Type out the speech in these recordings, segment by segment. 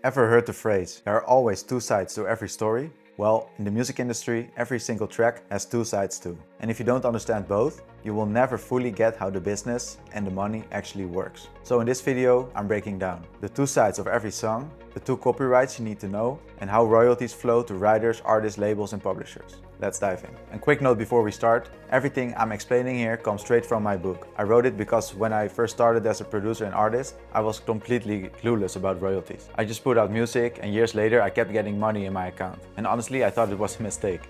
Ever heard the phrase, there are always two sides to every story? Well, in the music industry, every single track has two sides too. And if you don't understand both, you will never fully get how the business and the money actually works. So in this video, I'm breaking down the two sides of every song, the two copyrights you need to know, and how royalties flow to writers, artists, labels, and publishers. Let's dive in. And quick note before we start, everything I'm explaining here comes straight from my book. I wrote it because when I first started as a producer and artist, I was completely clueless about royalties. I just put out music and years later I kept getting money in my account. And honestly, I thought it was a mistake.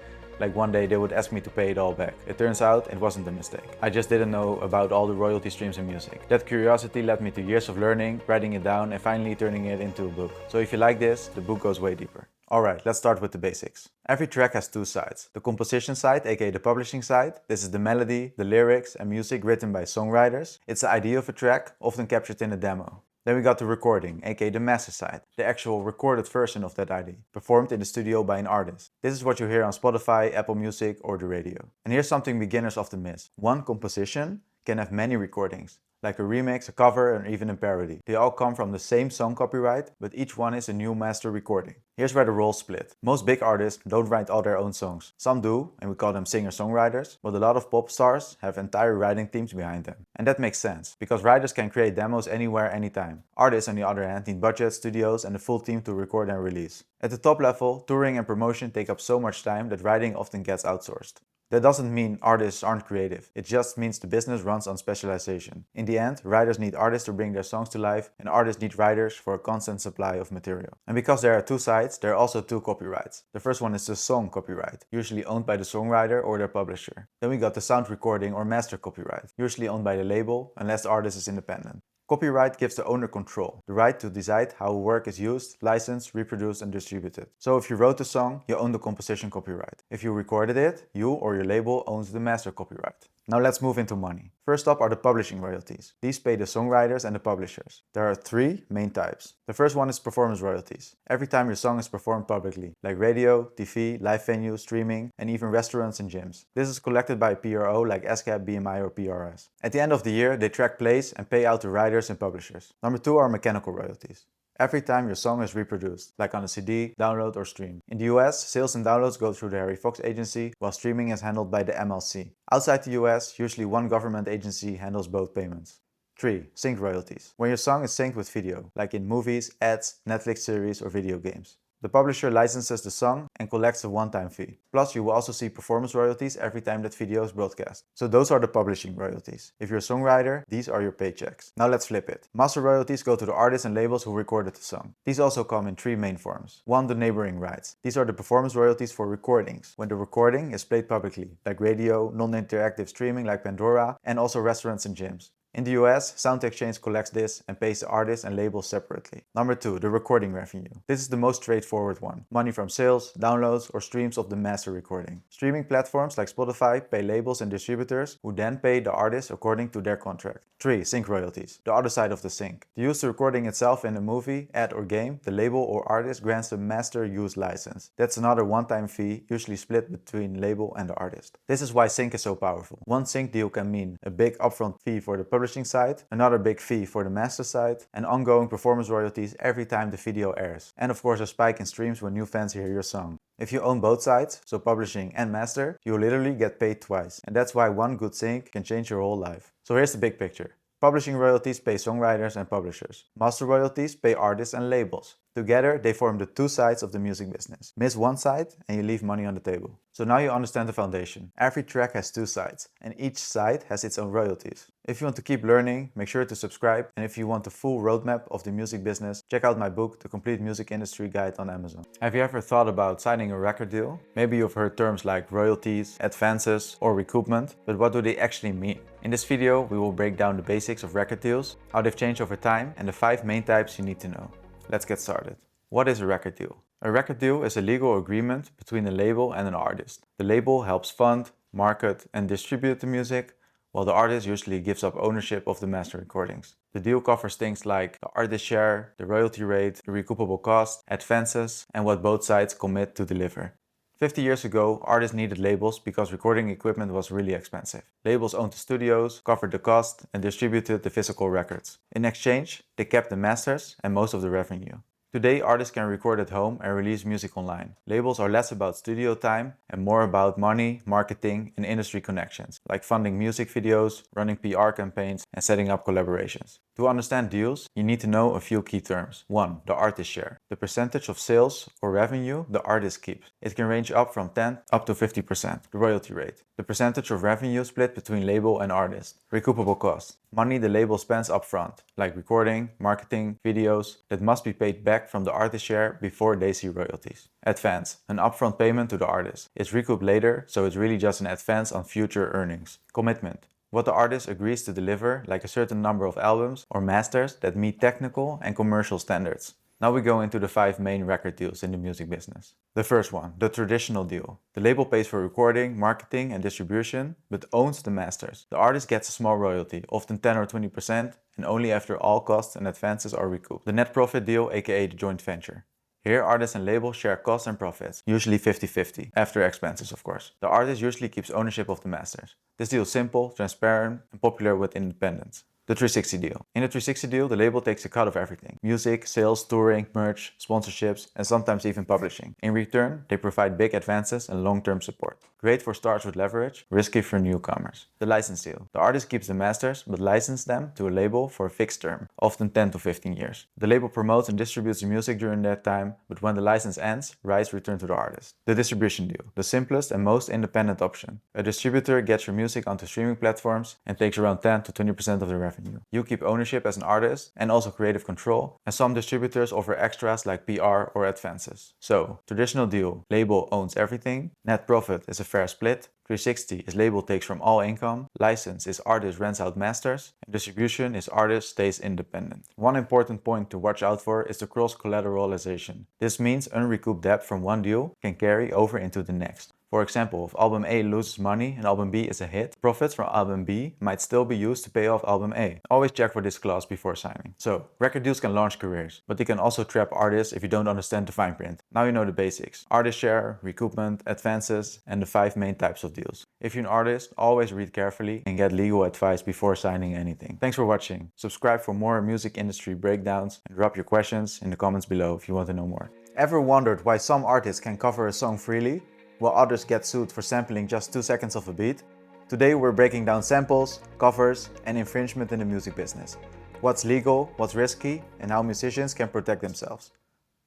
Like one day they would ask me to pay it all back. It turns out it wasn't a mistake. I just didn't know about all the royalty streams in music. That curiosity led me to years of learning, writing it down, and finally turning it into a book. So if you like this, the book goes way deeper. Alright, let's start with the basics. Every track has two sides. The composition side, aka the publishing side. This is the melody, the lyrics, and music written by songwriters. It's the idea of a track, often captured in a demo. Then we got the recording, aka the master side, the actual recorded version of that ID, performed in the studio by an artist. This is what you hear on Spotify, Apple Music, or the radio. And here's something beginners often miss. One composition can have many recordings, like a remix, a cover, and even a parody. They all come from the same song copyright, but each one is a new master recording. Here's where the roles split. Most big artists don't write all their own songs. Some do, and we call them singer-songwriters, but a lot of pop stars have entire writing teams behind them. And that makes sense, because writers can create demos anywhere, anytime. Artists, on the other hand, need budgets, studios, and a full team to record and release. At the top level, touring and promotion take up so much time that writing often gets outsourced. That doesn't mean artists aren't creative, it just means the business runs on specialization. In the end, writers need artists to bring their songs to life, and artists need writers for a constant supply of material. And because there are two sides, there are also two copyrights. The first one is the song copyright, usually owned by the songwriter or their publisher. Then we got the sound recording or master copyright, usually owned by the label, unless the artist is independent. Copyright gives the owner control, the right to decide how a work is used, licensed, reproduced, and distributed. So if you wrote the song, you own the composition copyright. If you recorded it, you or your label owns the master copyright. Now let's move into money. First up are the publishing royalties. These pay the songwriters and the publishers. There are three main types. The first one is performance royalties. Every time your song is performed publicly, like radio, TV, live venues, streaming, and even restaurants and gyms. This is collected by a PRO like ASCAP, BMI, or PRS. At the end of the year, they track plays and pay out to writers and publishers. Number two are mechanical royalties. Every time your song is reproduced, like on a CD, download, or stream. In the US, sales and downloads go through the Harry Fox agency, while streaming is handled by the MLC. Outside the US, usually one government agency handles both payments. 3. Sync royalties. When your song is synced with video, like in movies, ads, Netflix series, or video games. The publisher licenses the song and collects a one-time fee. Plus, you will also see performance royalties every time that video is broadcast. So those are the publishing royalties. If you're a songwriter, these are your paychecks. Now let's flip it. Master royalties go to the artists and labels who recorded the song. These also come in three main forms. 1. The neighboring rights. These are the performance royalties for recordings, when the recording is played publicly, like radio, non-interactive streaming like Pandora, and also restaurants and gyms. In the US, Sound Exchange collects this and pays the artists and labels separately. Number 2, the recording revenue. This is the most straightforward one. Money from sales, downloads, or streams of the master recording. Streaming platforms like Spotify pay labels and distributors who then pay the artists according to their contract. 3. Sync royalties. The other side of the sync. To use the recording itself in a movie, ad, or game, the label or artist grants a master use license. That's another one-time fee, usually split between label and the artist. This is why sync is so powerful. One sync deal can mean a big upfront fee for the publishing side, another big fee for the master side, and ongoing performance royalties every time the video airs. And of course a spike in streams when new fans hear your song. If you own both sides, so publishing and master, you literally get paid twice. And that's why one good sync can change your whole life. So here's the big picture. Publishing royalties pay songwriters and publishers. Master royalties pay artists and labels. Together, they form the two sides of the music business. Miss one side and you leave money on the table. So now you understand the foundation. Every track has two sides, and each side has its own royalties. If you want to keep learning, make sure to subscribe. And if you want the full roadmap of the music business, check out my book, The Complete Music Industry Guide, on Amazon. Have you ever thought about signing a record deal? Maybe you've heard terms like royalties, advances, or recoupment, but what do they actually mean? In this video, we will break down the basics of record deals, how they've changed over time, and the 5 main types you need to know. Let's get started. What is a record deal? A record deal is a legal agreement between a label and an artist. The label helps fund, market, and distribute the music, while the artist usually gives up ownership of the master recordings. The deal covers things like the artist share, the royalty rate, the recoupable cost, advances, and what both sides commit to deliver. 50 years ago, artists needed labels because recording equipment was really expensive. Labels owned the studios, covered the cost, and distributed the physical records. In exchange, they kept the masters and most of the revenue. Today, artists can record at home and release music online. Labels are less about studio time and more about money, marketing, and industry connections, like funding music videos, running PR campaigns, and setting up collaborations. To understand deals, you need to know a few key terms. 1. The artist share, the percentage of sales or revenue the artist keeps. It can range up from 10 up to 50%. The royalty rate, the percentage of revenue split between label and artist. Recoupable costs, money the label spends upfront, like recording, marketing, videos, that must be paid back from the artist share before they see royalties. Advance, an upfront payment to the artist. It's recouped later, so it's really just an advance on future earnings. Commitment, what the artist agrees to deliver, like a certain number of albums or masters that meet technical and commercial standards. Now we go into the 5 main record deals in the music business. The first one, the traditional deal. The label pays for recording, marketing and distribution, but owns the masters. The artist gets a small royalty, often 10 or 20%, and only after all costs and advances are recouped. The net profit deal, aka the joint venture. Here, artists and label share costs and profits, usually 50-50, after expenses of course. The artist usually keeps ownership of the masters. This deal is simple, transparent, and popular with independents. The 360 deal. In the 360 deal, the label takes a cut of everything. Music, sales, touring, merch, sponsorships, and sometimes even publishing. In return, they provide big advances and long-term support. Great for stars with leverage, risky for newcomers. The license deal. The artist keeps the masters, but licenses them to a label for a fixed term, often 10 to 15 years. The label promotes and distributes the music during that time, but when the license ends, rights return to the artist. The distribution deal. The simplest and most independent option. A distributor gets your music onto streaming platforms and takes around 10 to 20% of the revenue. You keep ownership as an artist and also creative control, and some distributors offer extras like PR or advances. So, traditional deal, label owns everything, net profit is a fair split, 360 is label takes from all income, license is artist rents out masters, and distribution is artist stays independent. One important point to watch out for is the cross-collateralization. This means unrecouped debt from one deal can carry over into the next. For example, if album A loses money and album B is a hit, profits from album B might still be used to pay off album A. Always check for this clause before signing. So, record deals can launch careers, but they can also trap artists if you don't understand the fine print. Now you know the basics. Artist share, recoupment, advances, and the 5 main types of deals. If you're an artist, always read carefully and get legal advice before signing anything. Thanks for watching. Subscribe for more music industry breakdowns and drop your questions in the comments below if you want to know more. Ever wondered why some artists can cover a song freely, while others get sued for sampling just 2 seconds of a beat? Today we're breaking down samples, covers, and infringement in the music business. What's legal, what's risky, and how musicians can protect themselves.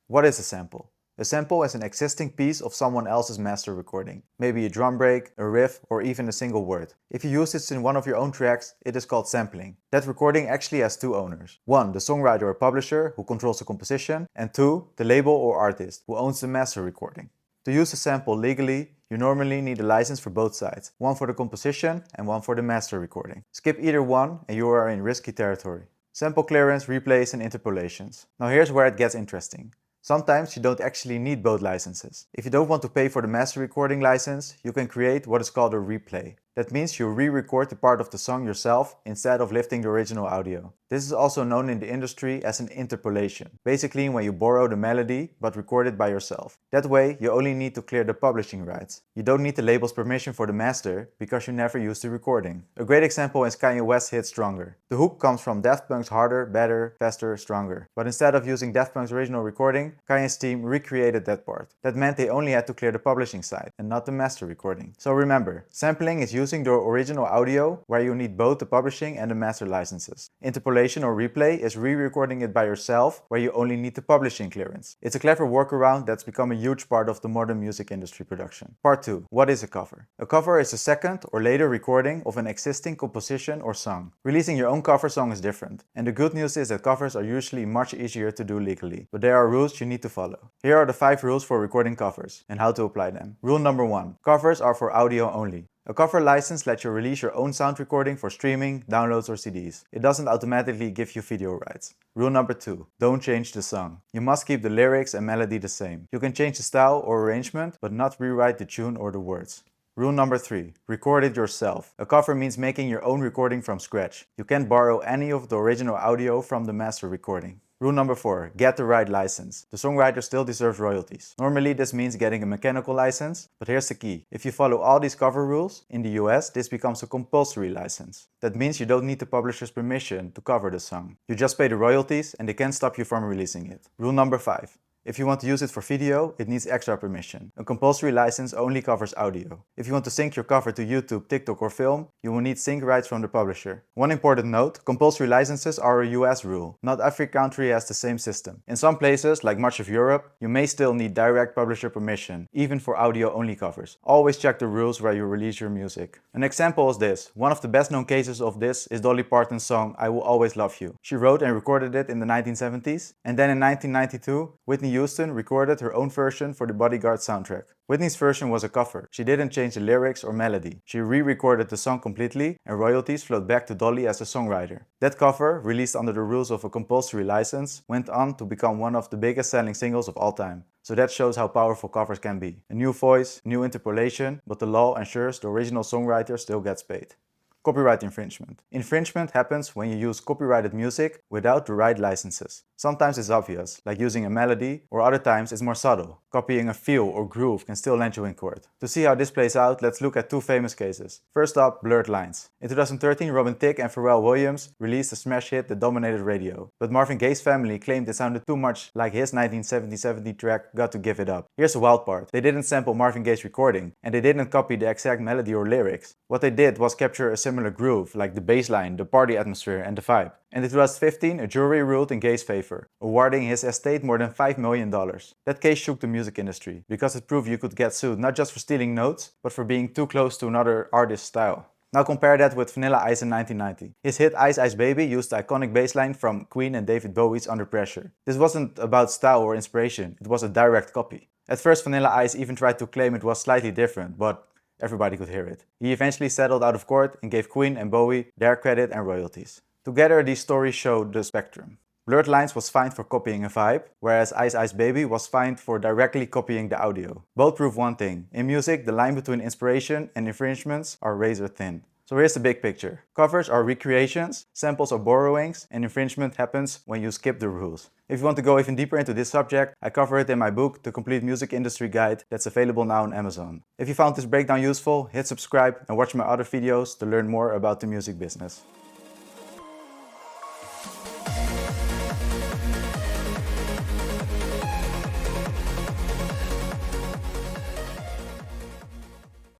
What is a sample? A sample is an existing piece of someone else's master recording. Maybe a drum break, a riff, or even a single word. If you use this in one of your own tracks, it is called sampling. That recording actually has 2 owners. 1, the songwriter or publisher, who controls the composition, and 2, the label or artist, who owns the master recording. To use a sample legally, you normally need a license for both sides, one for the composition and one for the master recording. Skip either one and you are in risky territory. Sample clearance, replays, and interpolations. Now here's where it gets interesting. Sometimes you don't actually need both licenses. If you don't want to pay for the master recording license, you can create what is called a replay. That means you re-record the part of the song yourself instead of lifting the original audio. This is also known in the industry as an interpolation. Basically when you borrow the melody but record it by yourself. That way you only need to clear the publishing rights. You don't need the label's permission for the master because you never used the recording. A great example is Kanye West's hit Stronger. The hook comes from Daft Punk's Harder, Better, Faster, Stronger. But instead of using Daft Punk's original recording, Kanye's team recreated that part. That meant they only had to clear the publishing side and not the master recording. So remember, sampling is using the original audio where you need both the publishing and the master licenses. Interpolation or replay is re-recording it by yourself where you only need the publishing clearance. It's a clever workaround that's become a huge part of the modern music industry production. Part 2. What is a cover? A cover is a second or later recording of an existing composition or song. Releasing your own cover song is different. And the good news is that covers are usually much easier to do legally. But there are rules you need to follow. Here are the 5 rules for recording covers and how to apply them. Rule number 1. Covers are for audio only. A cover license lets you release your own sound recording for streaming, downloads or CDs. It doesn't automatically give you video rights. Rule number 2. Don't change the song. You must keep the lyrics and melody the same. You can change the style or arrangement, but not rewrite the tune or the words. Rule number 3. Record it yourself. A cover means making your own recording from scratch. You can't borrow any of the original audio from the master recording. Rule number 4. Get the right license. The songwriter still deserves royalties. Normally this means getting a mechanical license, but here's the key. If you follow all these cover rules, in the US this becomes a compulsory license. That means you don't need the publisher's permission to cover the song. You just pay the royalties and they can't stop you from releasing it. Rule number 5. If you want to use it for video, it needs extra permission. A compulsory license only covers audio. If you want to sync your cover to YouTube, TikTok or film, you will need sync rights from the publisher. One important note, compulsory licenses are a US rule. Not every country has the same system. In some places, like much of Europe, you may still need direct publisher permission, even for audio-only covers. Always check the rules where you release your music. An example is this. One of the best known cases of this is Dolly Parton's song I Will Always Love You. She wrote and recorded it in the 1970s, and then in 1992, Whitney Houston recorded her own version for the Bodyguard soundtrack. Whitney's version was a cover. She didn't change the lyrics or melody. She re-recorded the song completely and royalties flowed back to Dolly as a songwriter. That cover, released under the rules of a compulsory license, went on to become one of the biggest selling singles of all time. So that shows how powerful covers can be. A new voice, new interpolation, but the law ensures the original songwriter still gets paid. Copyright infringement. Infringement happens when you use copyrighted music without the right licenses. Sometimes it's obvious, like using a melody, or other times it's more subtle. Copying a feel or groove can still land you in court. To see how this plays out, let's look at two famous cases. First up, Blurred Lines. In 2013, Robin Thicke and Pharrell Williams released a smash hit that dominated radio. But Marvin Gaye's family claimed it sounded too much like his 1970 track Got to Give It Up. Here's the wild part. They didn't sample Marvin Gaye's recording, and they didn't copy the exact melody or lyrics. What they did was capture a similar groove, like the bass line, the party atmosphere and the vibe. And in 2015, a jury ruled in Gaye's favor, awarding his estate more than $5 million. That case shook the music industry, because it proved you could get sued not just for stealing notes, but for being too close to another artist's style. Now compare that with Vanilla Ice in 1990. His hit Ice Ice Baby used the iconic bass line from Queen and David Bowie's Under Pressure. This wasn't about style or inspiration, it was a direct copy. At first Vanilla Ice even tried to claim it was slightly different, but everybody could hear it. He eventually settled out of court and gave Queen and Bowie their credit and royalties. Together these stories show the spectrum. Blurred Lines was fined for copying a vibe, whereas Ice Ice Baby was fined for directly copying the audio. Both prove one thing. In music, the line between inspiration and infringements are razor thin. So here's the big picture. Covers are recreations, samples are borrowings, and infringement happens when you skip the rules. If you want to go even deeper into this subject, I cover it in my book, The Complete Music Industry Guide, that's available now on Amazon. If you found this breakdown useful, hit subscribe and watch my other videos to learn more about the music business.